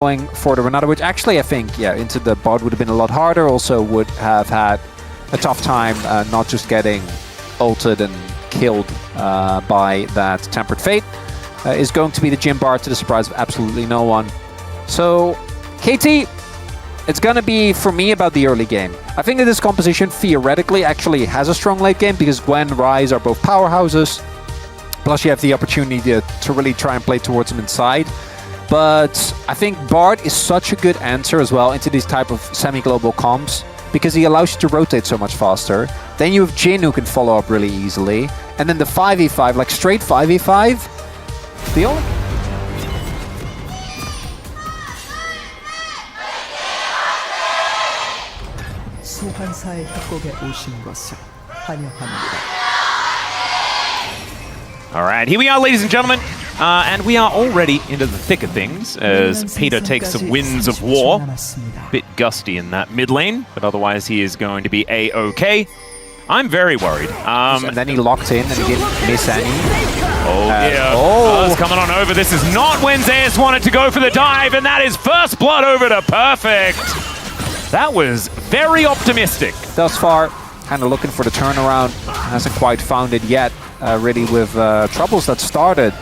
going for the Renata, which actually I think, yeah, into the bot would have been a lot harder. Also would have had a tough time not just getting ulted and killed by that Tempered Fate. Is going to be the gym bar to the surprise of absolutely no one. So, KT, it's going to be, for me, about the early game. I think that this composition theoretically actually has a strong late game because Gwen, Ryze are both powerhouses. Plus you have the opportunity to really try and play towards them inside. But I think Bard is such a good answer as well into these type of semi-global comps because he allows you to rotate so much faster. Then you have Jhin who can follow up really easily. And then the 5v5, like straight 5v5, the only... 소환사의 협곡에 오신 것을 환영합니다. All right, here we are, ladies and gentlemen, and we are already into the thick of things as Peter takes some winds of war. Bit gusty in that mid lane, but otherwise he is going to be A-OK. I'm very worried. And then he locked in and he didn't miss any. Oh, yeah. Buzz coming on over. This is not when Zeus wanted to go for the dive, and that is first blood over to Perfect. That was very optimistic. Thus far, kind of looking for the turnaround. Hasn't quite found it yet, really, with troubles that started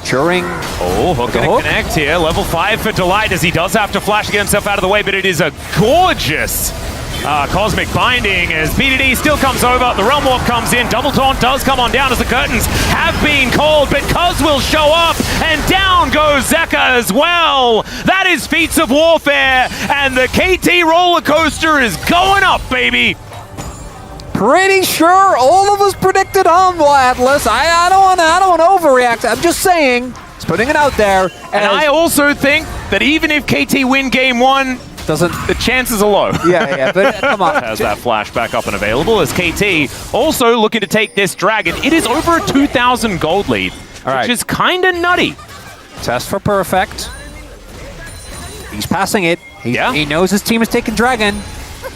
during... Oh, hook gonna connect here. Level 5 for Delight as he does have to flash to get himself out of the way, but it is a gorgeous Cosmic Binding as BDD still comes over. The Realm Warp comes in. Double Taunt does come on down as the curtains have been called, but Cos will show up, and down goes Zeka as well. That is Feats of Warfare, and the KT roller coaster is going up, baby. Pretty sure all of us predicted Hanwha, Atlas. I don't want to overreact. I'm just saying, it's putting it out there. And I also think that even if KT win game 1, the chances are low. Yeah, but come on. Has that flash back up and available as KT also looking to take this dragon. It is over a 2,000 gold lead, which is kind of nutty. Test for Perfect. He's passing it. He knows his team is taking dragon.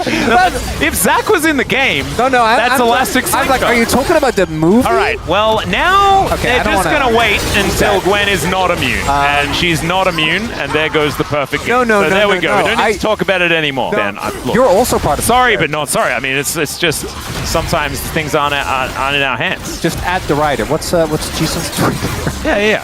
If Zach was in the game, that's Elastic Sling. I'm like, are you talking about the movie? All right, well, now they're just going to wait until Gwen is not immune. And she's not immune, and there goes the perfect game. No, there we go. We don't need to talk about it anymore. Ben, look, you're also part of Sorry, but not sorry. I mean, it's just sometimes things aren't in our hands. Just add the rider. What's Jason's Twitter? Yeah.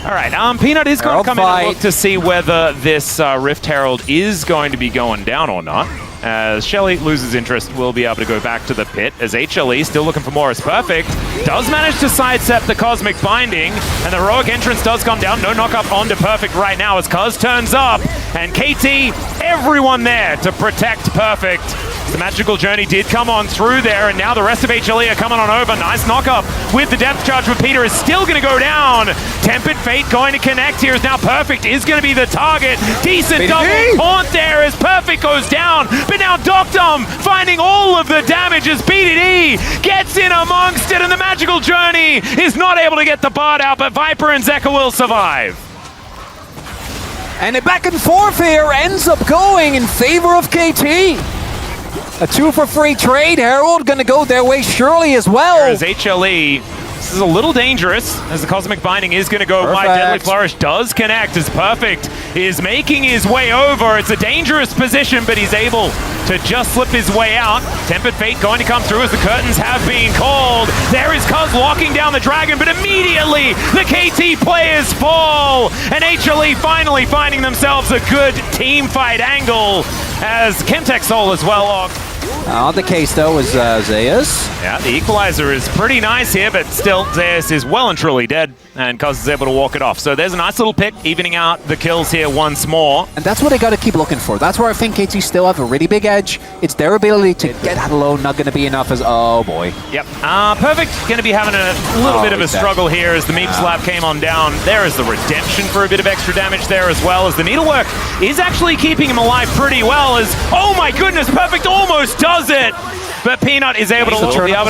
All right, Peanut is going to come in and look to see whether this Rift Herald is going to be going down or not. As Shelly loses interest, we'll be able to go back to the pit as HLE, still looking for more as Perfect, does manage to sidestep the Cosmic Binding, and the Heroic Entrance does come down. No knock-up onto Perfect right now as Cuz turns up, and KT, everyone there to protect Perfect. The Magical Journey did come on through there, and now the rest of HLE are coming on over. Nice knock-up with the depth charge, but Peter is still going to go down. Tempered Fate going to connect here as now Perfect is going to be the target. Decent double taunt there as Perfect goes down, but now Doctum finding all of the damage as BDD gets in amongst it, and the Magical Journey is not able to get the Bard out, but Viper and Zeka will survive. And a back and forth here ends up going in favor of KT. A 2-for-3 trade. Herald gonna go their way surely as well. Whereas HLE, this is a little dangerous as the Cosmic Binding is gonna go wide. Deadly Flourish does connect as Perfect is making his way over. It's a dangerous position, but he's able to just slip his way out. Tempered Fate going to come through as the curtains have been called. There is Cuz locking down the dragon, but immediately the KT players fall, and HLE finally finding themselves a good team fight angle as Chemtech Soul as well locked. Not the case though is Zeus. Yeah, the equalizer is pretty nice here, but still Zeus is well and truly dead, and Cuz is able to walk it off. So there's a nice little pick, evening out the kills here once more. And that's what they got to keep looking for. That's where I think KT still have a really big edge. It's their ability to get that alone, not going to be enough as, oh boy. Yep, Perfect going to be having a little bit of a struggle here as the Meep Slap came on down. There is the redemption for a bit of extra damage there as well, as the Needlework is actually keeping him alive pretty well as, oh my goodness, Perfect almost does it! But Peanut is able to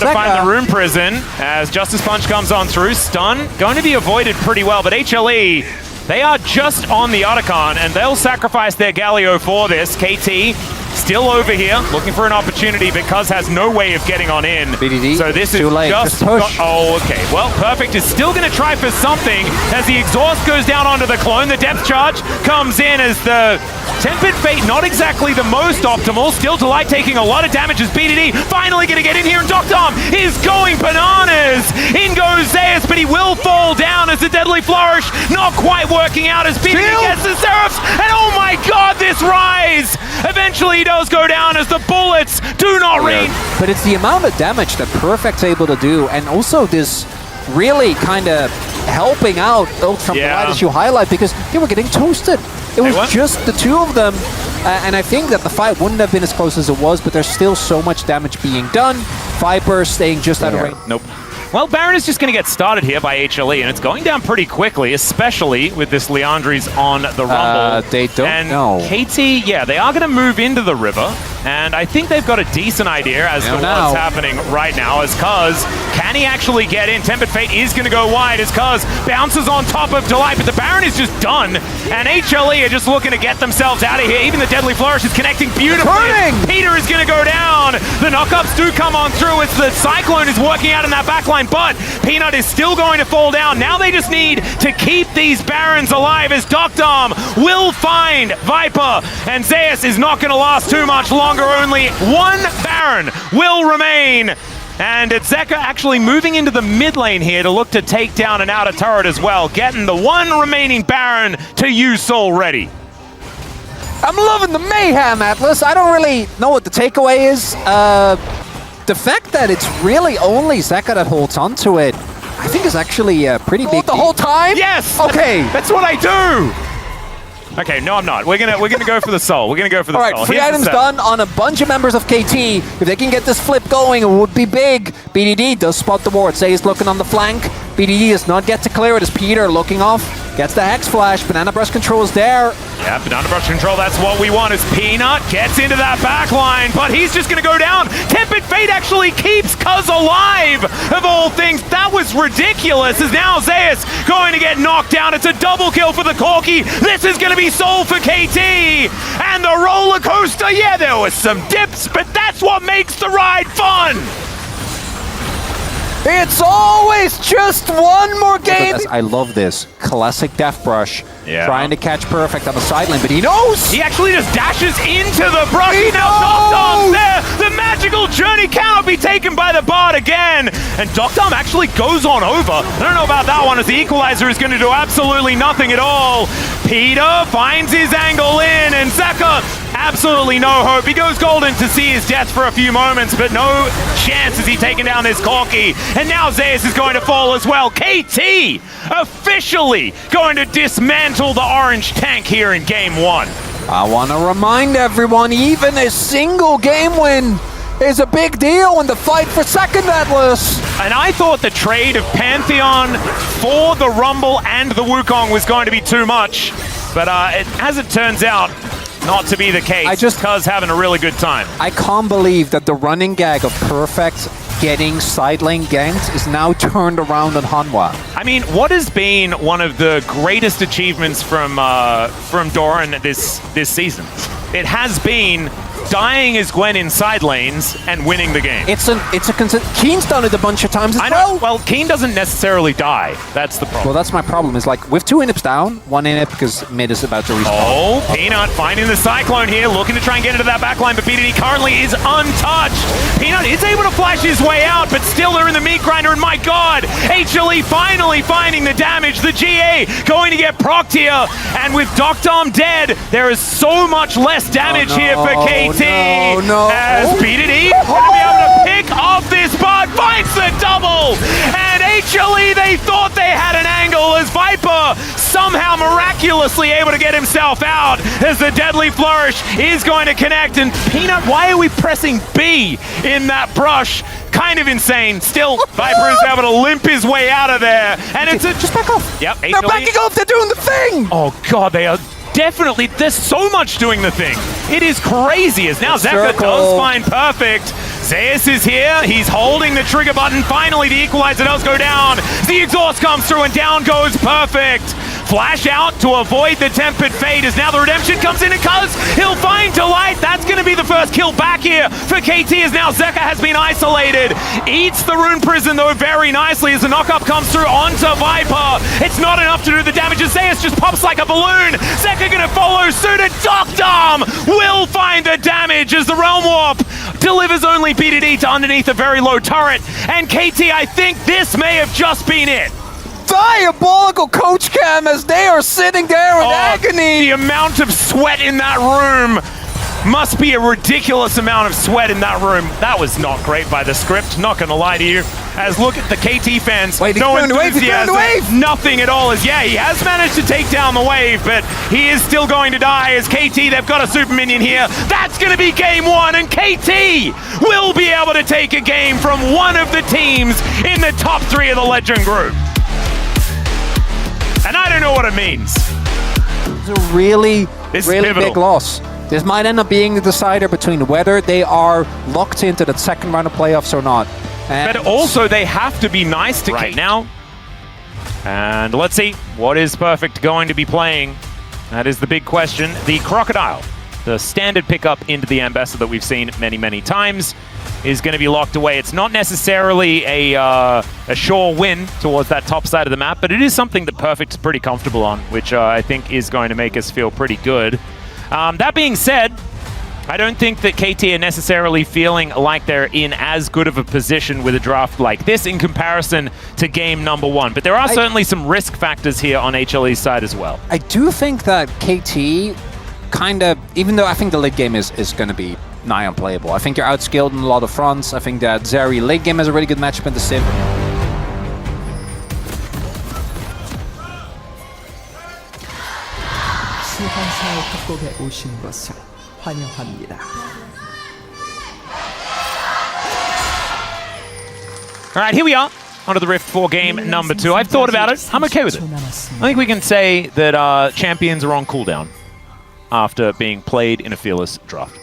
find the Rune Prison as Justice Punch comes on through. Stun going to be avoided pretty well, but HLE, they are just on the Otacon, and they'll sacrifice their Galio for this. KT still over here, looking for an opportunity, but Cuz has no way of getting on in. BDD, so this is too late. just push. oh, okay. Well, Perfect is still going to try for something as the exhaust goes down onto the clone. The depth charge comes in as the Tempered Fate, not exactly the most optimal. Still Delight taking a lot of damage as BDD finally going to get in here, and Doctom is going bananas. In goes ZEUS, but he will fall down as the Deadly Flourish not quite working out as BDD gets the Seraphs, and oh my god, this rise! Eventually he does go down as the bullets do not reach. But it's the amount of damage that Perfect's able to do, and also this really kind of helping out ult from Delight as you highlight, because they were getting toasted. It was just the two of them, and I think that the fight wouldn't have been as close as it was, but there's still so much damage being done. Viper staying just out of range. Nope. Well, Baron is just going to get started here by HLE, and it's going down pretty quickly, especially with this Leandri's on the Rumble. They don't know. KT, yeah, they are going to move into the river, and I think they've got a decent idea as to what's happening right now, as Cuz, can he actually get in? Tempered Fate is going to go wide as Cuz bounces on top of Delight, but the Baron is just done, and HLE are just looking to get themselves out of here. Even the Deadly Flourish is connecting beautifully. Peter is going to go down. The knockups do come on through as the Cyclone is working out in that backline, but Peanut is still going to fall down. Now they just need to keep these Barons alive as Doctom will find Viper, and ZEUS is not going to last too much longer. Only one Baron will remain. And it's Zeka actually moving into the mid lane here to look to take down an outer turret as well, getting the one remaining Baron to use Soul ready. I'm loving the mayhem, Atlas. I don't really know what the takeaway is. The fact that it's really only Zeka that holds on to it, I think is actually a pretty big the whole time? Yes! Okay. That's what I do! Okay, no, I'm not. We're gonna go for the soul. We're gonna go for the soul. All right, free items done on a bunch of members of KT. If they can get this flip going, it would be big. BDD does spot the ward. ZEUS looking on the flank. BDD does not get to clear it as Peter looking off. Gets the Hex Flash. Banana Brush Control is there. Yeah, Banana Brush Control, that's what we want, as Peanut gets into that back line, but he's just gonna go down. Tempered Fate actually keeps Cuz alive, of all things. That was ridiculous, as now ZEUS going to get knocked down. It's a double kill for the Corki. This is gonna be Soul for KT. And the roller coaster, yeah, there was some dips, but that's what makes the ride fun. It's always just one more game. I love this. Classic Death Brush. Trying to catch Perfect on the sideline, but he knows! He actually just dashes into the brush. He now Doctom's there! The magical journey cannot be taken by the bard again! And Doctom actually goes on over. I don't know about that one, as the equalizer is going to do absolutely nothing at all. Peter finds his angle in, and Zeka, absolutely no hope. He goes golden to see his death for a few moments, but no chance is he taking down this Corki. And now ZEUS is going to fall as well. KT officially going to dismantle the orange tank here in game one. I want to remind everyone, even a single game win is a big deal in the fight for second, Atlas. And I thought the trade of Pantheon for the Rumble and the Wukong was going to be too much, but as it turns out, not to be the case. Cuz having a really good time. I can't believe that the running gag of Perfect getting side lane ganked is now turned around on Hanwha. I mean, what has been one of the greatest achievements from Doran this season? It has been dying as Gwen in side lanes and winning the game. Keen's done it a bunch of times as well. Well, Keen doesn't necessarily die. That's the problem. Well, that's my problem. Is like with 2 inhibits down, 1 inhib because mid is about to respawn. Oh, Peanut finding the Cyclone here, looking to try and get into that backline, but BDD currently is untouched. Peanut is able to flash his way out, but still they're in the meat grinder, and my god, HLE finally finding the damage. The GA going to get procced here, and with Doctom dead, there is so much less damage here for KT. As BDD going to be able to pick off this bot, finds the double, and HLE, they thought they had an angle as Viper somehow miraculously able to get himself out as the Deadly Flourish is going to connect. And Peanut, why are we pressing B in that brush? Kind of insane. Still, Viper is able to limp his way out of there, and it's just back off. Yep, they're backing off. They're doing the thing. Oh god, they are definitely. There's so much doing the thing. It is crazy. As now Zeka does find Perfect. ZEUS is here. He's holding the trigger button. Finally, the equalizer does go down. The exhaust comes through, and down goes Perfect. flash out to avoid the tempered fate as now the redemption comes in and Cuz, he'll find Delight. That's going to be the first kill back here for KT as now Zeka has been isolated. Eats the rune prison though very nicely as the knockup comes through onto Viper. It's not enough to do the damage as ZEUS just pops like a balloon. Zeka going to follow suit and Doctorm will find the damage as the Realm Warp delivers only BDD to underneath a very low turret. And KT, I think this may have just been it. Diabolical coach cam as they are sitting there with agony. The amount of sweat in that room must be a ridiculous amount of sweat in that room. That was not great by the script, not gonna lie to you. As look at the KT fans, wait, no enthusiasm, nothing at all. As yeah, he has managed to take down the wave, but he is still going to die as KT, they've got a super minion here. That's gonna be game one, and KT will be able to take a game from one of the teams in the top 3 of the Legend group. And I don't know what it means. It's a really big loss. This might end up being the decider between whether they are locked into that second round of playoffs or not. And but also they have to be nice to KT now. And let's see, what is Perfect going to be playing? That is the big question. The Crocodile, the standard pickup into the Ambassador that we've seen many, many times, is going to be locked away. It's not necessarily a sure win towards that top side of the map, but it is something that Perfect's pretty comfortable on, which I think is going to make us feel pretty good. That being said, I don't think that KT are necessarily feeling like they're in as good of a position with a draft like this in comparison to game number 1. But there are certainly some risk factors here on HLE's side as well. I do think that KT kind of, even though I think the late game is going to be nigh unplayable. I think you're outskilled in a lot of fronts. I think that ZERIE late game has a really good matchup in the Civ. 수환사의 협곡에 오신 것을 환영합니다. All right, here we are. Onto the Rift 4 game number 2. I've thought about it. I'm okay with it. I think we can say that champions are on cooldown after being played in a fearless draft.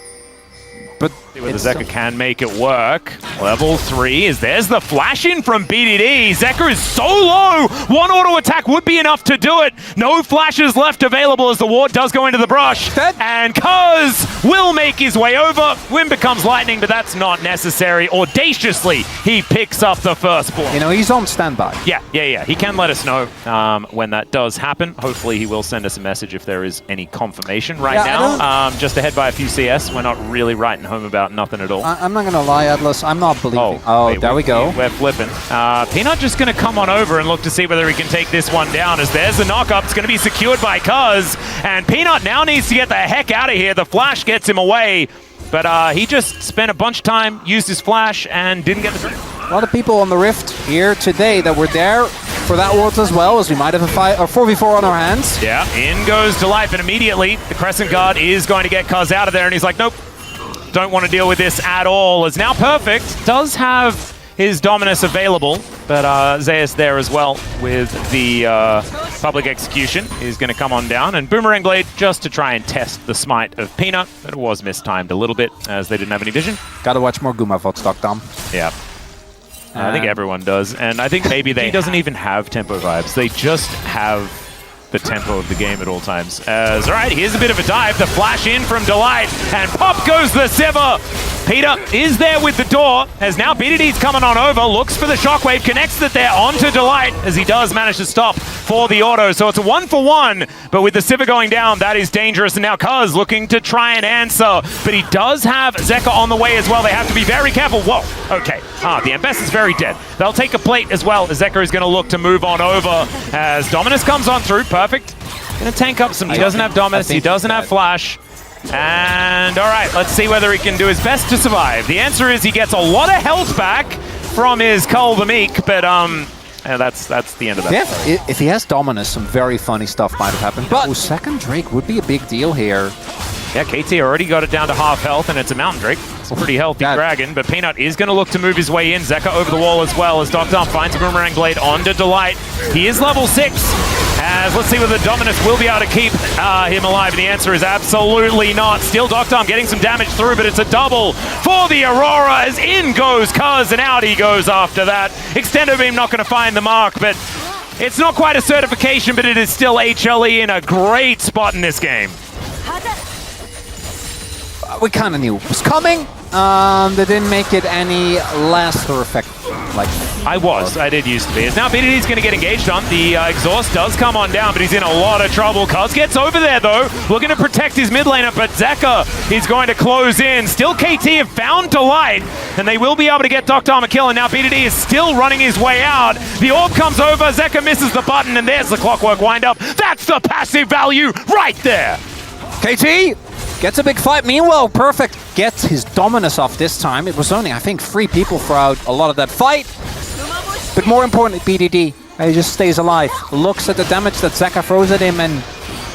But whether Zeka can make it work. Level 3 is there's the flash in from BDD. Zeka is so low. One auto attack would be enough to do it. No flashes left available as the ward does go into the brush. And Cuz will make his way over. Wind becomes lightning, but that's not necessary. Audaciously, he picks up the first ball. You know, he's on standby. Yeah. He can let us know when that does happen. Hopefully, he will send us a message if there is any confirmation right now. Just ahead by a few CS. We're not really writing home about nothing at all. I'm not going to lie, Atlas. I'm not believing. Wait, there we go. We're flipping. Peanut just going to come on over and look to see whether he can take this one down as there's the knockup. It's going to be secured by Cuz. And Peanut now needs to get the heck out of here. The flash gets him away. But he just spent a bunch of time, used his flash, and didn't get the drink. A lot of people on the Rift here today that were there for that ult as well, as we might have a 4v4 on our hands. Yeah, in goes Delight, and immediately the Crescent Guard is going to get Cuz out of there, and he's like, nope. Don't want to deal with this at all, as now Perfect does have his Dominus available, but ZEUS there as well with the public execution is going to come on down, and Boomerang Blade just to try and test the smite of Peanut, but it was mistimed a little bit as they didn't have any vision. Gotta watch more Guma VODS, Doctorm. Yeah. I think everyone does, and I think maybe he doesn't even have tempo vibes. They just have the tempo of the game at all times. As, all right, here's a bit of a dive. The flash in from Delight, and pop goes the Sivir. Peter is there with the door, as now BDD's coming on over, looks for the shockwave, connects it there onto Delight, as he does manage to stop for the auto. So it's a 1-for-1, but with the Sivir going down, that is dangerous. And now Cuz looking to try and answer, but he does have Zeka on the way as well. They have to be very careful. Whoa, okay. The Ambess is very dead. They'll take a plate as well, as Zeka is going to look to move on over, as Dominus comes on through. Perfect. Going to tank up some. He doesn't have Dominus, he doesn't have Flash. And all right, let's see whether he can do his best to survive. The answer is he gets a lot of health back from his Cull the Meek, but that's the end of that. Yeah, if he has Dominus, some very funny stuff might have happened. But second Drake would be a big deal here. Yeah, KT already got it down to half health, and it's a Mountain Drake. It's a pretty healthy dragon, but Peanut is going to look to move his way in. Zeka over the wall as well, as Doctorm finds a Boomerang Blade onto Delight. He is level 6, as let's see whether Dominus will be able to keep him alive, and the answer is absolutely not. Still Doctorm getting some damage through, but it's a double for the Aurora, as in goes Cuz, and out he goes after that. Extendo Beam not going to find the mark, but It's not quite a certification, but it is still HLE in a great spot in this game. We kind of knew it was coming. They didn't make it any less perfect. Like I did used to be. As now BDD's going to get engaged on. The exhaust does come on down, but he's in a lot of trouble. Cuz gets over there, though, looking to protect his mid laner, but Zeka is going to close in. Still KT have found Delight, and they will be able to get Dr. Armor kill, and now BDD is still running his way out. The orb comes over, Zeka misses the button, and there's the clockwork wind-up. That's the passive value right there! KT gets a big fight. Meanwhile, Perfect gets his dominus off this time. It was only, I think, 3 people throughout a lot of that fight. But more importantly, BDD, he just stays alive. Looks at the damage that Zeka throws at him, and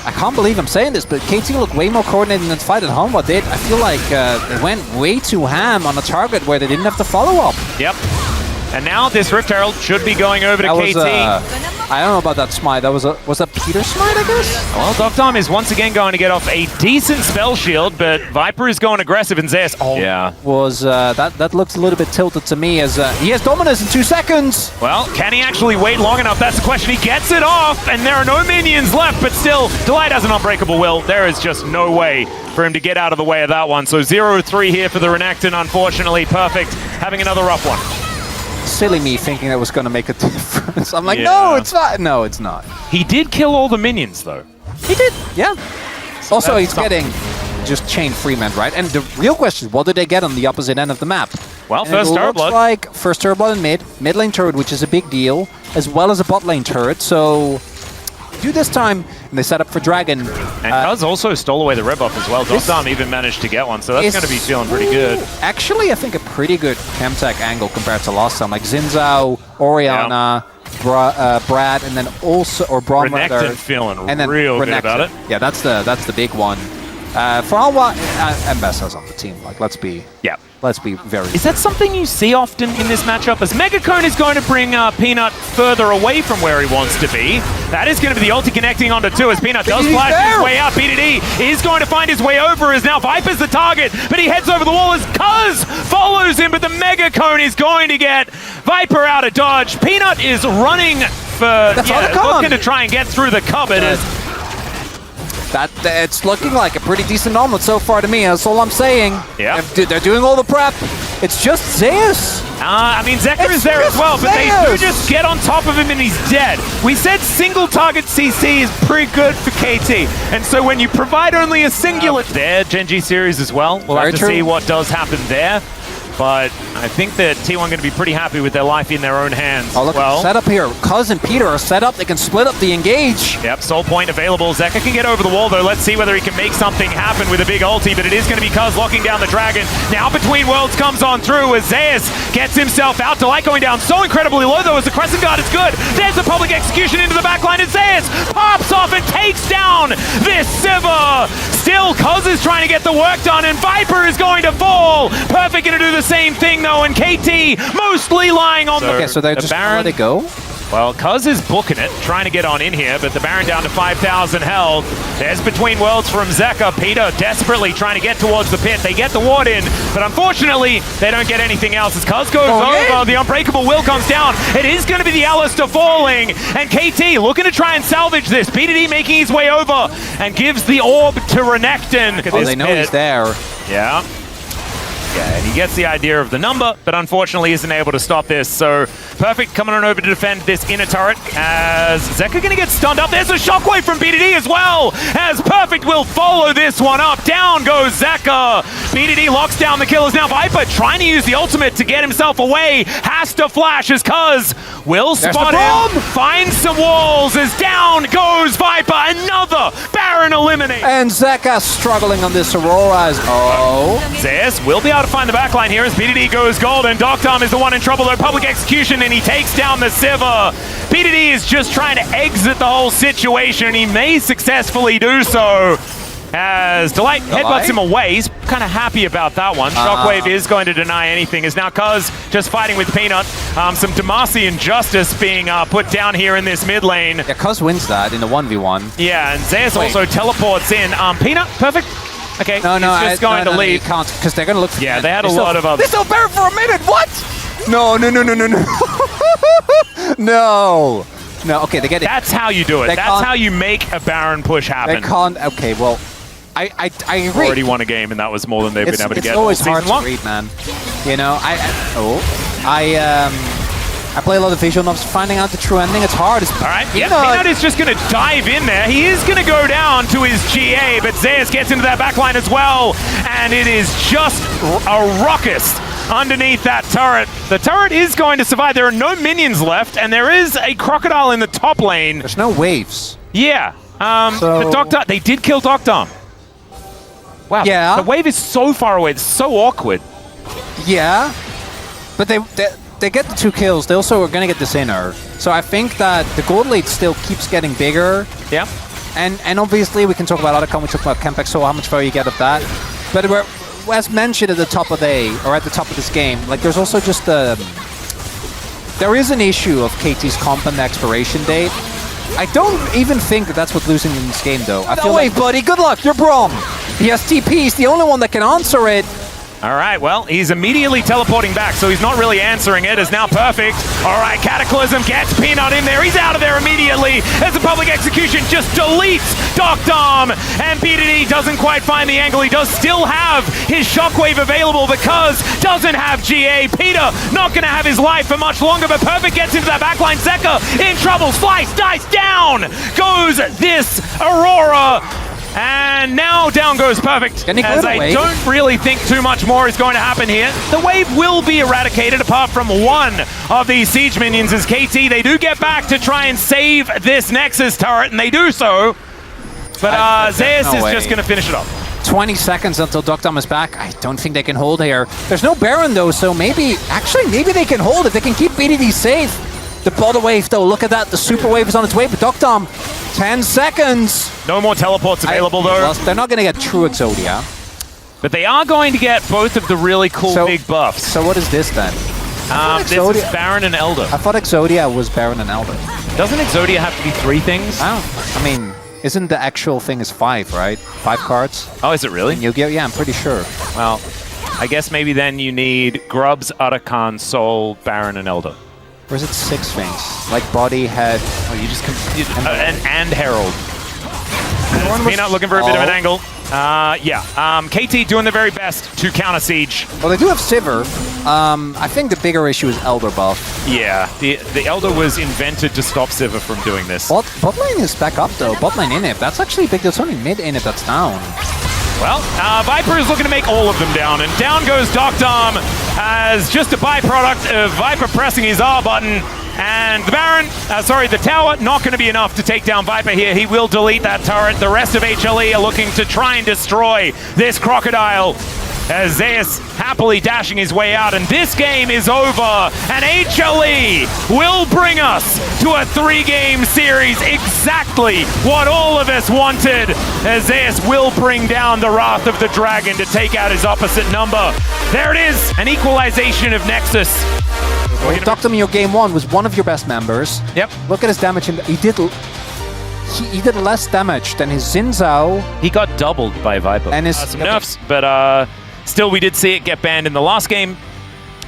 I can't believe I'm saying this, but KT looked way more coordinated than the fight at Hanwha did. I feel like they went way too ham on a target where they didn't have to follow up. Yep. And now this Rift Herald should be going over to KT. I don't know about that smite. Was that Peter's smite, I guess? Well, Dr. Arm is once again going to get off a decent spell shield, but Viper is going aggressive, and Zeus. Oh, yeah. That looks a little bit tilted to me as he has dominance in 2 seconds. Well, can he actually wait long enough? That's the question. He gets it off, and there are no minions left, but still, Delight has an unbreakable will. There is just no way for him to get out of the way of that one. So 0-3 here for the Renekton, unfortunately. Perfect, having another rough one. Silly me thinking that was going to make a difference. I'm like, no, it's not. No, it's not. He did kill all the minions, though. He did, yeah. So also, he's getting just chain Freeman, right? And the real question is, what did they get on the opposite end of the map? Well, first turret blood. Like first turret blood in mid lane turret, which is a big deal, as well as a bot lane turret. So do this time, and they set up for Dragon. And Cuz also stole away the red buff as well. Dom even managed to get one, so that's going to be feeling pretty good. Actually, I think a pretty good Chemtech angle compared to last time. Like Xin Orianna, Brad, and then also, or Braum rather. Renekton feeling real good about it. Yeah, that's the big one. For Hanwha, and Bessa's on the team. Like, let's be very... Is that something you see often in this matchup? As Megacone is going to bring Peanut further away from where he wants to be. That is going to be the ulti connecting onto 2 as Peanut does flash his way out. BDD is going to find his way over as now Viper's the target, but he heads over the wall as Cuz follows him, but the Megacone is going to get Viper out of dodge. Peanut is running for... looking to try and get through the cupboard. It's looking like a pretty decent omelet so far to me. That's all I'm saying. Yeah. They're doing all the prep. It's just Zeus. I mean, Zeka is there as well, but they do just get on top of him and he's dead. We said single target CC is pretty good for KT. And so when you provide only a singular... their Genji series as well. We'll have to see what does happen there. But I think that T1 going to be pretty happy with their life in their own hands. Oh, look, set up here. Cuz and Peter are set up. They can split up the engage. Yep, soul point available. Zeka can get over the wall, though. Let's see whether he can make something happen with a big ulti, but it is going to be Cuz locking down the dragon. Now Between Worlds comes on through as Zeus gets himself out. Delight going down so incredibly low, though, as the Crescent Guard is good. There's the public execution into the backline, and Zeus pops off and takes down this Sivir. Still, Cuz is trying to get the work done, and Viper is going to fall. Perfect going to do the same thing, though, and KT mostly lying on Okay, so they're just let it go? Well, Cuz is booking it, trying to get on in here, but the Baron down to 5,000 health. There's Between Worlds from Zeka. Peter desperately trying to get towards the pit. They get the ward in, but unfortunately, they don't get anything else. As Cuz goes over, the Unbreakable Will comes down. It is going to be the Alistair falling, and KT looking to try and salvage this. BDD making his way over, and gives the orb to Renekton. Oh, they know he's there. Yeah. Yeah, and he gets the idea of the number, but unfortunately isn't able to stop this. So Perfect coming on over to defend this inner turret as Zeka going to get stunned up. There's a shockwave from BDD as well, as Perfect will follow this one up. Down goes Zeka. BDD locks down the killers. Now Viper trying to use the ultimate to get himself away. Has to flash as Cuz will spot him. Finds some walls as down goes Viper. Another Baron eliminated. And Zeka struggling on this Aurora as Zeus will be able to find the backline here as BDD goes gold, and Doctom is the one in trouble, though. Public execution, and he takes down the Sivir. BDD is just trying to exit the whole situation, and he may successfully do so. As Delight headbutts him away. He's kind of happy about that one. Shockwave is going to deny anything, as now Cuz just fighting with Peanut. Some Demacian justice being put down here in this mid lane. Yeah, Cuz wins that in the 1v1. Yeah, and Zeus also teleports in. Peanut, perfect. Okay, no, he's just going to leave. Can't, because they're going to look for they had a lot of others. They're still Baron for a minute, what? No. No. No, okay, they get it. That's how you do it. That's how you make a Baron push happen. They can't. Okay, well, I agree. Already won a game, and that was more than they've been able to get. It's always hard long. to read, man. You know, I play a lot of visual novels, finding out the true ending. It's hard. All right, yeah, Peanut is just going to dive in there. He is going to go down to his GA, but ZEUS gets into that backline as well, and it is just a ruckus underneath that turret. The turret is going to survive. There are no minions left, and there is a crocodile in the top lane. There's no waves. Yeah. The Doctor, they did kill Doctor. Wow. Yeah. The wave is so far away. It's so awkward. Yeah. But they get the 2 kills. They also are going to get this inner. So I think that the gold lead still keeps getting bigger. Yeah. And obviously we can talk about other we talk about Kempex, so how much value you get of that. But we're, as mentioned at the top of at the top of this game, like there's also just there is an issue of KT's comp and the expiration date. I don't even think that that's what's losing in this game, though. I feel like, buddy, good luck. You're Brom. He has TP. He's the only one that can answer it. All right, well, he's immediately teleporting back, so he's not really answering it. It's now perfect. All right, Cataclysm gets Peanut in there. He's out of there immediately as the public execution just deletes Doctom. And BDD doesn't quite find the angle. He does still have his Shockwave available because doesn't have GA. Peter not going to have his life for much longer, but Perfect gets into that backline. Zeka in trouble. Slice, dice, down goes this Aurora. And now down goes Perfect, as I don't really think too much more is going to happen here. The wave will be eradicated apart from one of these siege minions as KT. They do get back to try and save this Nexus turret, and they do so. But ZEUS is just going to finish it up. 20 seconds until Doctom is back. I don't think they can hold here. There's no Baron, though, so maybe they can hold it. They can keep BDD safe. The bottle wave, though, look at that. The super wave is on its way, but Doctom, 10 seconds. No more teleports available, though. They're not going to get true Exodia. But they are going to get both of the really cool big buffs. So what is this, then? This is Baron and Elder. I thought Exodia was Baron and Elder. Doesn't Exodia have to be 3 things? I mean, isn't the actual thing is 5, right? 5 cards? Oh, is it really? In Yu-Gi-Oh? Yeah, I'm pretty sure. Well, I guess maybe then you need Grubs, Utakan, Soul, Baron, and Elder. Or is it 6 things? Like body, head... Oh, you just... and Herald. Peanut looking for a bit of an angle. KT doing their very best to counter siege. Well, they do have Sivir. I think the bigger issue is Elder buff. Yeah, the Elder was invented to stop Sivir from doing this. Bot lane is back up, though. Bot lane inhib. That's actually big. There's only mid inhib that's down. Well, Viper is looking to make all of them down, and down goes Doctom as just a byproduct of Viper pressing his R button. And the Baron, the tower, not going to be enough to take down Viper here. He will delete that turret. The rest of HLE are looking to try and destroy this crocodile as ZEUS happily dashing his way out. And this game is over. And HLE will bring us to a 3-game series. Exactly what all of us wanted. As ZEUS will bring down the Wrath of the Dragon to take out his opposite number. There it is, an equalization of Nexus. Well, Doctom in your game 1 was one of your best members. Yep. Look at his damage. He did less damage than his Xin Zhao. He got doubled by Viper. And his some nerfs, but still we did see it get banned in the last game.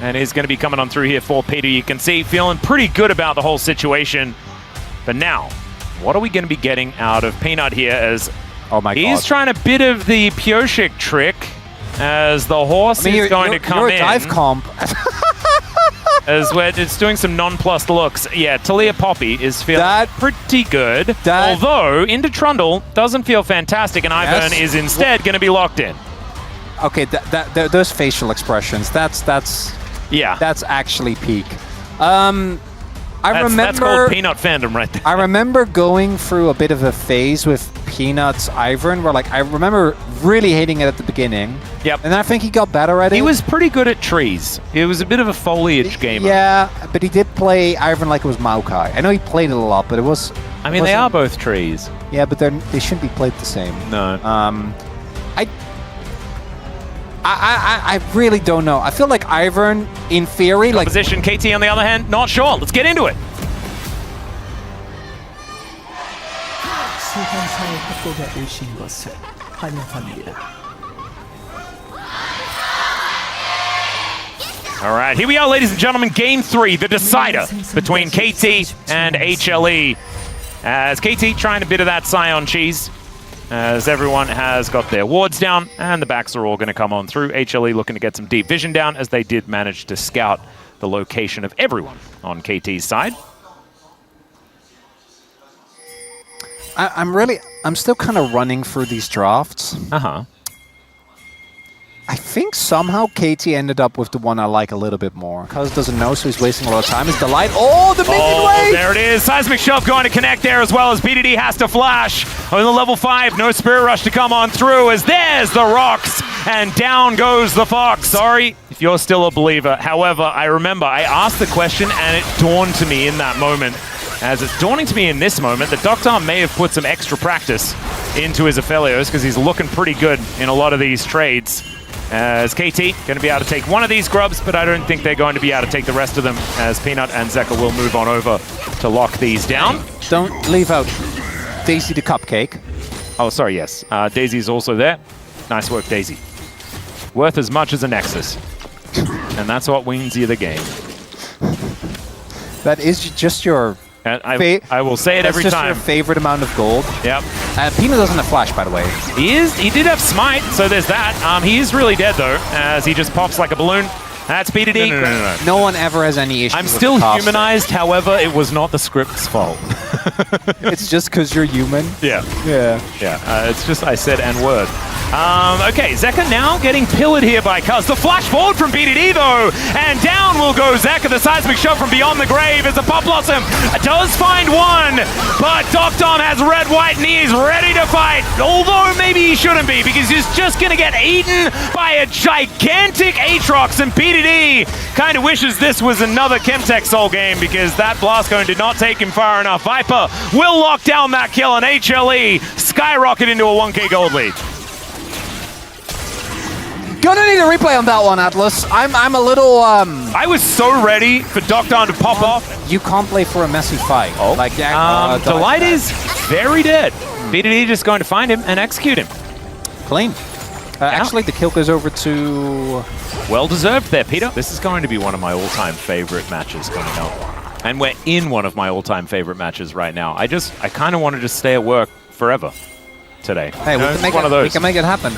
And he's going to be coming on through here for Peter. You can see feeling pretty good about the whole situation. But now, what are we going to be getting out of Peanut here as he's trying a bit of the Pioshik trick as the horse is going to come in. Dive comp. As it's doing some non-plus looks. Yeah, Talia Poppy is feeling pretty good. Although, into Trundle doesn't feel fantastic, and Ivern is instead going to be locked in. Okay, those facial expressions, that's actually peak. That's called Peanut fandom right there. I remember going through a bit of a phase with Peanut's Ivern, where I remember really hating it at the beginning. Yep. And I think he got better at it. He was pretty good at trees. He was a bit of a foliage gamer. Yeah, but he did play Ivern like it was Maokai. I know he played it a lot, but it was... I mean, they are both trees. Yeah, but they shouldn't be played the same. No. I really don't know. I feel like Ivern, in theory, Position KT on the other hand, not sure. Let's get into it. 소환사의 협곡에 오신 것을 환영합니다. All right, here we are, ladies and gentlemen. Game 3, the decider between KT and HLE. As KT trying a bit of that Scion cheese, as everyone has got their wards down, and the backs are all going to come on through. HLE looking to get some deep vision down, as they did manage to scout the location of everyone on KT's side. I'm still kind of running through these drafts. I think somehow KT ended up with the one I like a little bit more. Cuz doesn't know, so he's wasting a lot of time. It's Delight. Oh, the minion wave! There it is. Seismic Shove going to connect there, as well as BDD has to flash. On the level 5, no Spirit Rush to come on through, as there's the rocks, and down goes the Fox. Sorry if you're still a believer. However, I remember I asked the question, and it dawned to me in that moment, as it's dawning to me in this moment, that Dr. may have put some extra practice into his Aphelios, because he's looking pretty good in a lot of these trades. As KT going to be able to take one of these grubs, but I don't think they're going to be able to take the rest of them, as Peanut and Zeka will move on over to lock these down. Don't leave out Daisy the Cupcake. Oh, sorry, yes. Daisy's also there. Nice work, Daisy. Worth as much as a Nexus. And that's what wins you the game. That is just your... I will say it every time. That's just your favorite amount of gold. Yep. Peanut doesn't have Flash, by the way. He did have Smite, so there's that. He is really dead, though, as he just pops like a balloon. That's BDD. No one ever has any issue. I'm still humanized, however, it was not the script's fault. It's just because you're human? Yeah. Yeah. It's just I said N-word. Okay, Zeka now getting pillared here by Cuz. The flash forward from BDD, though, and down will go Zeka. The Seismic Shove from beyond the grave as the Pop Blossom does find one, but Doctom has red, white, and he is ready to fight, although maybe he shouldn't be, because he's just going to get eaten by a gigantic Aatrox, and BDD kind of wishes this was another Chemtech Soul game, because that Blast Cone did not take him far enough. Viper will lock down that kill, and HLE skyrocket into a 1k gold lead. Gonna need a replay on that one, Atlas. I'm a little I was so ready for Doctom to pop off. You can't play for a messy fight. Oh. Like Delight is very dead. BDD just going to find him and execute him. Clean. Actually, the kill goes over to... Well deserved there, Peter. This is going to be one of my all-time favorite matches coming up. And we're in one of my all-time favorite matches right now. I kind of want to just stay at work forever today. Hey, we can make it happen.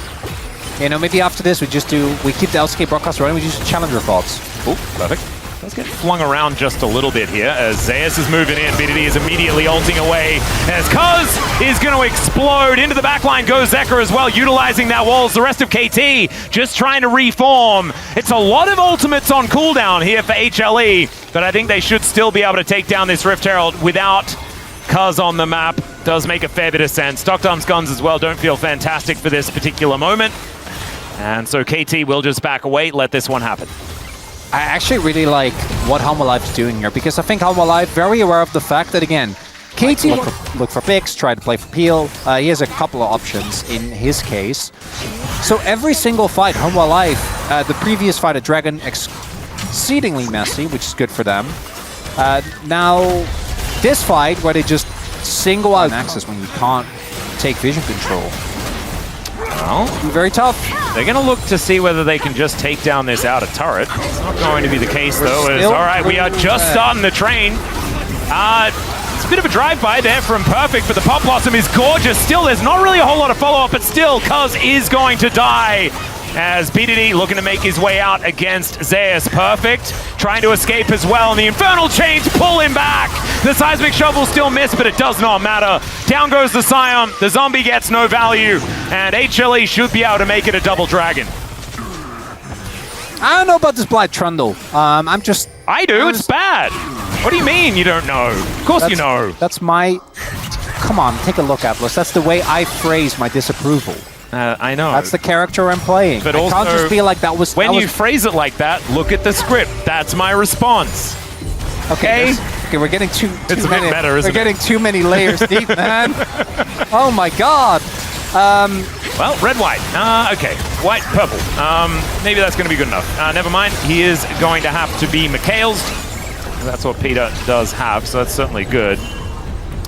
You know, maybe after this we keep the LCK broadcast running, we just challenger thoughts. Oh, perfect. Let's get flung around just a little bit here as ZEUS is moving in. BDD is immediately ulting away as Cuz is going to explode. Into the backline goes Zeka as well, utilizing that walls. The rest of KT just trying to reform. It's a lot of ultimates on cooldown here for HLE, but I think they should still be able to take down this Rift Herald without Cuz on the map. Does make a fair bit of sense. Doctom's guns as well don't feel fantastic for this particular moment. And so KT will just back away, let this one happen. I actually really like what Hanwha Live is doing here, because I think Hanwha Live very aware of the fact that, again, KT look for picks, try to play for peel. He has a couple of options in his case. So every single fight, Hanwha Live, the previous fight at Dragon, exceedingly messy, which is good for them. Now, this fight, where they just single out access when you can't take vision control. Well, very tough. They're going to look to see whether they can just take down this outer turret. It's not going to be the case, though. All right, we are just starting the train. It's a bit of a drive-by there from Perfect, but the Pop Blossom is gorgeous. Still, there's not really a whole lot of follow-up, but still, Cuz is going to die. As BDD looking to make his way out against ZEUS. Perfect trying to escape as well, and the Infernal Chains pull him back. The Seismic Shovel still miss, but it does not matter. Down goes the Scion, the zombie gets no value, and HLE should be able to make it a double dragon. I don't know about this Blight Trundle. I do, it's bad. What do you mean you don't know? Of course you know. That's my... Come on, take a look, Atlas. That's the way I phrase my disapproval. I know. That's the character I'm playing. But I can't just be like that was... When you phrase it like that, look at the script. That's my response. Okay? Okay, we're getting too it's a many... bit better, isn't We're getting too many layers deep, man. Oh my god. Well, red, white. Okay. White, purple. Maybe that's going to be good enough. Never mind. He is going to have to be Mikhail's. That's what Peter does have, so that's certainly good.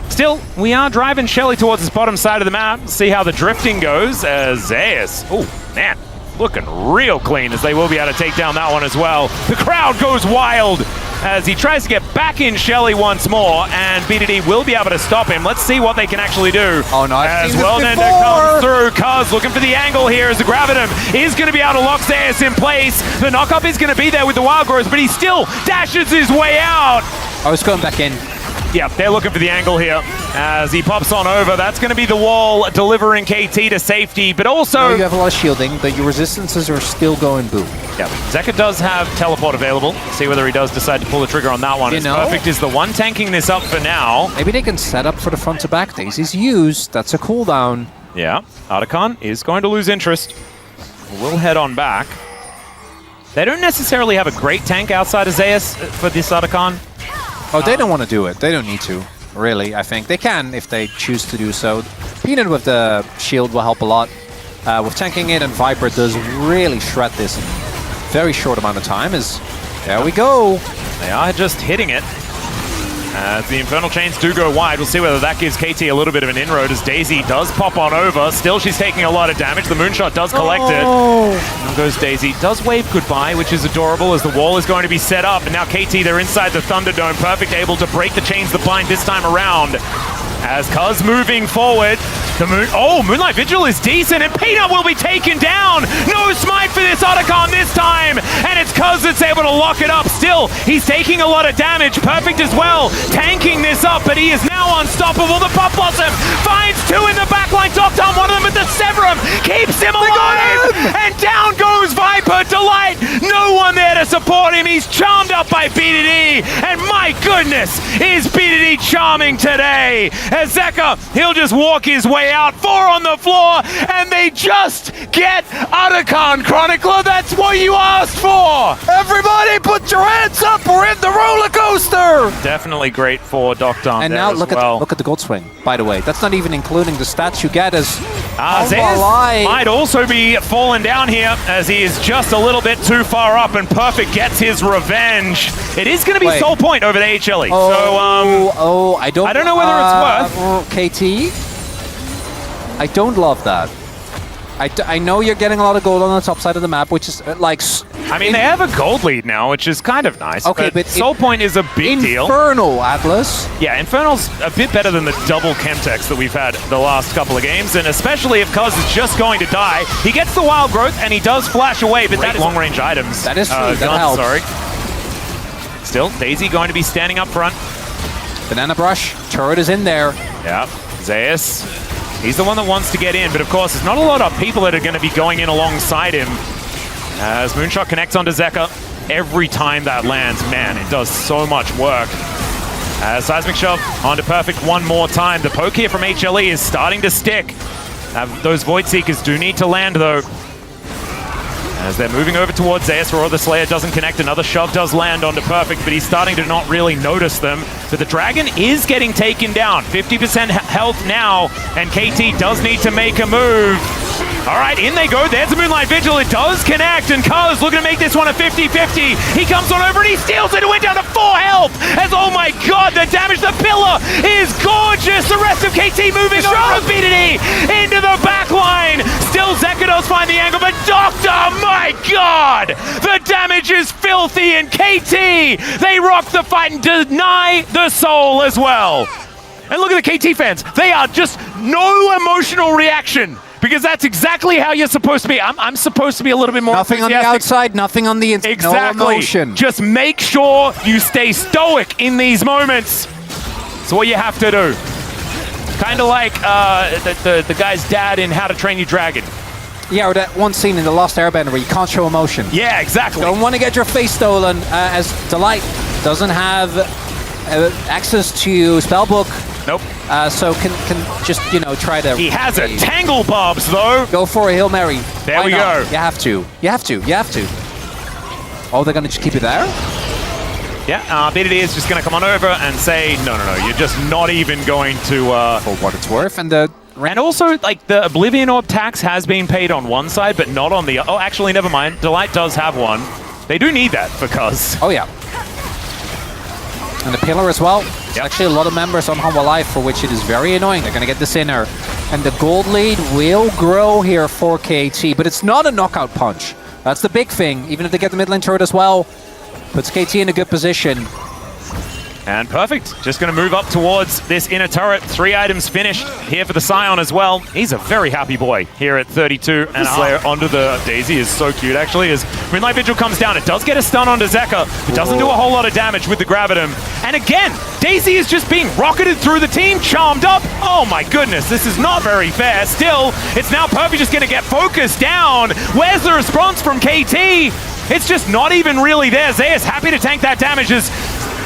Still, we are driving Shelly towards this bottom side of the map. See how the drifting goes as ZEUS. Oh, man. looking real clean as they will be able to take down that one as well. The crowd goes wild as he tries to get back in Shelly once more, and BDD will be able to stop him. Let's see what they can actually do. Oh no, as well then comes through. Cuz looking for the angle here as the Gravitum is going to be able to lock ZEUS in place. The knock-up is going to be there with the Wild Growth, but he still dashes his way out. I was going back in. Yeah, they're looking for the angle here as he pops on over. That's going to be the wall delivering KT to safety, but also... You have a lot of shielding, but your resistances are still going boom. Yeah, Zeka does have teleport available. See whether he does decide to pull the trigger on that one. It's Perfect is the one tanking this up for now. Maybe they can set up for the front to back. Daisy's used. That's a cooldown. Yeah, Otacon is going to lose interest. We'll head on back. They don't necessarily have a great tank outside of ZEUS for this Otacon. Oh, they don't want to do it. They don't need to, really, I think. They can if they choose to do so. Peanut with the shield will help a lot. With tanking it, and Viper does really shred this in a very short amount of time. There we go. They are just hitting it. As the Infernal Chains do go wide, we'll see whether that gives KT a little bit of an inroad as Daisy does pop on over. Still, she's taking a lot of damage. The Moonshot does collect it. Now goes Daisy. Does wave goodbye, which is adorable as the wall is going to be set up. And now KT, they're inside the Thunderdome. Perfect, able to break the chains that bind this time around. As Cuz moving forward, Moonlight Vigil is decent, and Peanut will be taken down. No smite for this Otacon this time, and it's Cuz that's able to lock it up. Still, he's taking a lot of damage. Perfect as well, tanking this up, but he is now unstoppable. The Pop Blossom finds two in the backline. Knocked on one of them at the Severum, keeps him alive, and down goes Viper. Delight, no one there to support him. He's charmed up by BDD, and my goodness, is BDD charming today. As Zeka, he'll just walk his way out. 4 on the floor, and they just get Otacon, Chronicler. That's what you asked for. Everybody put your hands up. We're in the roller coaster. Definitely great for Dr. And now look at the gold swing, by the way. That's not even including the stats you get as ZEUS might also be falling down here as he is just a little bit too far up, and Perfect gets his revenge. It is going to be Soul Point over the HLE. I don't know whether it's worth. KT, I don't love that. I know you're getting a lot of gold on the top side of the map, which is like... I mean, they have a gold lead now, which is kind of nice. Okay, but Soul Point is a big deal. Infernal, Atlas. Yeah, Infernal's a bit better than the double Chemtex that we've had the last couple of games, and especially if Cuz is just going to die. He gets the Wild Growth, and he does flash away, but that is long-range items. That is true, that helps. Sorry. Still, Daisy going to be standing up front. Banana Brush, turret is in there. Yeah, ZEUS. He's the one that wants to get in, but of course, there's not a lot of people that are going to be going in alongside him. As Moonshot connects onto Zeka, every time that lands, man, it does so much work. As Seismic Shove onto Perfect one more time. The poke here from HLE is starting to stick. Those Void Seekers do need to land, though. As they're moving over towards ZEUS, where the Slayer doesn't connect. Another shove does land onto Perfect, but he's starting to not really notice them. But the Dragon is getting taken down. 50% health now, and KT does need to make a move. All right, in they go. There's the Moonlight Vigil. It does connect, and Cuz looking to make this one a 50-50. He comes on over and he steals it. It went down to 4 health. As, oh my god, the damage. The pillar is gorgeous. The rest of KT moving over from BDD into the back line. Still, Zeka does find the angle, but Doctor, my god! The damage is filthy, and KT, they rock the fight and deny the soul as well. And look at the KT fans. They are just no emotional reaction. Because that's exactly how you're supposed to be. I'm supposed to be a little bit more Nothing on the outside, nothing on the inside. Exactly. No emotion. Just make sure you stay stoic in these moments. It's what you have to do. Kind of like the guy's dad in How to Train Your Dragon. Yeah, or that one scene in The Lost Airbender where you can't show emotion. Yeah, exactly. Don't want to get your face stolen, as Delight doesn't have access to Spellbook. Nope. So can just, you know, try to... He has a Tangle Bobs, though. Go for a Hail Mary. There we go. You have to. You have to. You have to. Oh, they're going to just keep it there? Yeah, BDD is just going to come on over and say, no, you're just not even going to... For what it's worth, and the... And also, like, the Oblivion Orb tax has been paid on one side, but not on the... Oh, actually, never mind. Delight does have one. They do need that for Cuz. Oh, yeah. And the pillar as well. There's actually a lot of members on Hanwha Live for which it is very annoying. They're going to get the Sinner. And the gold lead will grow here for KT, but it's not a knockout punch. That's the big thing. Even if they get the mid lane turret as well, puts KT in a good position. And perfect. Just going to move up towards this inner turret. 3 items finished here for the Scion as well. He's a very happy boy here at 32. And Slayer onto the Daisy is so cute, actually, as Moonlight Vigil comes down. It does get a stun onto Zeka. It doesn't do a whole lot of damage with the Gravitum. And again, Daisy is just being rocketed through the team, charmed up. Oh my goodness, this is not very fair. Still, it's now Perfect just going to get focused down. Where's the response from KT? It's just not even really there. Zeus happy to tank that damage as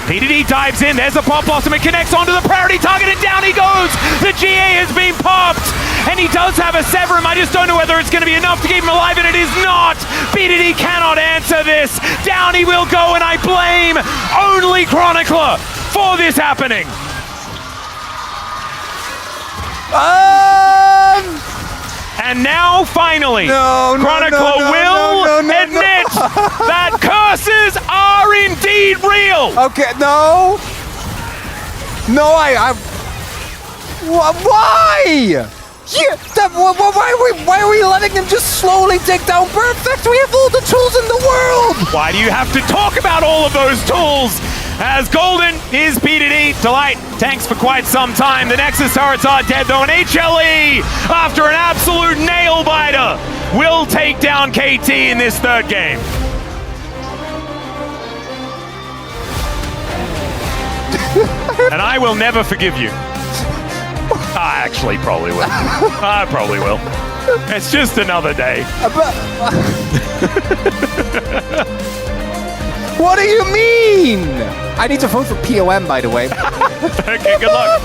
BDD dives in, there's a pop blossom, it connects onto the priority target and down he goes! The GA has been popped! And he does have a Severum, I just don't know whether it's going to be enough to keep him alive, and it is not! BDD cannot answer this! Down he will go, and I blame only Chronicler for this happening! And now, finally, Chronicler will admit that curses are indeed real! Okay, no! No, why? Why are we letting them just slowly take down Perfect? We have all the tools in the world! Why do you have to talk about all of those tools? As Golden is BDD, Delight tanks for quite some time. The Nexus turrets are dead though, and HLE, after an absolute nail-biter, will take down KT in this 3rd game. And I will never forgive you. I actually probably will. I probably will. It's just another day. What do you mean? I need to vote for POM, by the way. Okay, good luck.